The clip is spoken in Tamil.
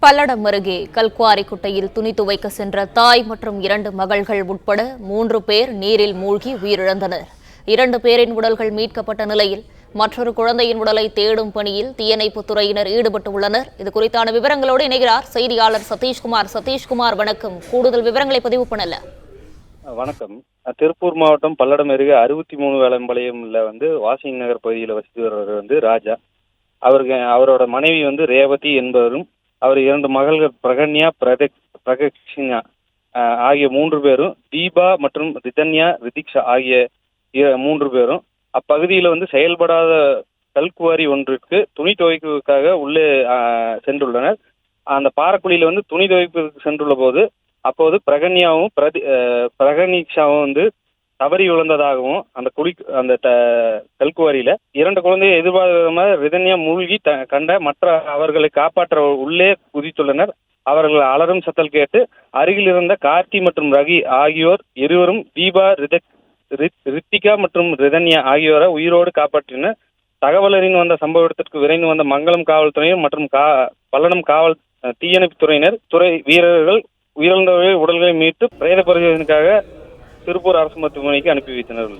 பல்லடம் அருகே கல்குவாரி குட்டையில் துணி துவைக்க சென்ற தாய் மற்றும் 2 மகள்கள் உட்பட 3 பேர் நீரில் மூழ்கி உயிரிழந்தனர். 2 பேரின் உடல்கள் மீட்கப்பட்ட நிலையில் மற்றொரு குழந்தையின் உடலை தேடும் பணியில் தீயணைப்புத் துறையினர் ஈடுபட்டுள்ளனர். இதுகுறித்தான விவரங்களோடு இணைகிறார் செய்தியாளர் சதீஷ்குமார். சதீஷ்குமார், வணக்கம். கூடுதல் விவரங்களை பதிவு பண்ணல. வணக்கம். திருப்பூர் மாவட்டம் பல்லடம் அருகே 63 வேலம்பாளையம்ல வாசிங் நகர் பகுதியில் வசித்து வருவர் ராஜா. அவரோட மனைவி ரேவதி என்பவரும், அவர் 2 மகள்கள் பிரகன்யா, பிரகக்ஷினா ஆகிய 3 பேரும், தீபா மற்றும் ரிதிக்ஷா ஆகிய 3 பேரும் அப்பகுதியில் செயல்படாத கல்குவாரி ஒன்றிற்கு துணி துவைப்பதற்காக உள்ளே சென்றுள்ளனர். அந்த பாறைக்குழியில் துணி துவைப்பதற்கு சென்றுள்ள போது அப்போது பிரகன்யாவும் பிரகனீஷாவும் தவறி விழுந்ததாகவும் அந்த கல்குவாரியில 2 குழந்தையை எதிர்பார்க்காம ரிதன்யா மூழ்கி கண்ட மற்ற அவர்களை காப்பாற்ற உள்ளே குதித்துள்ளனர். அவர்கள் அலறும் சத்தல் கேட்டு அருகில் இருந்த கார்த்தி மற்றும் ரவி ஆகியோர் இருவரும் தீபா, ரித்திகா மற்றும் ரிதன்யா ஆகியோரை உயிரோடு காப்பாற்றினர். தகவலறிந்து வந்த சம்பவ இடத்திற்கு விரைந்து வந்த மங்களம் காவல்துறையினர் மற்றும் பல்லடம் காவல் தீயணைப்பு துறை வீரர்கள் உயிரிழந்தவர்களின் உடல்களை மீட்டு பிரேத பரிசோதனைக்காக திருப்பூர் அரசு மருத்துவமனைக்கு அனுப்பி வைத்தனர்.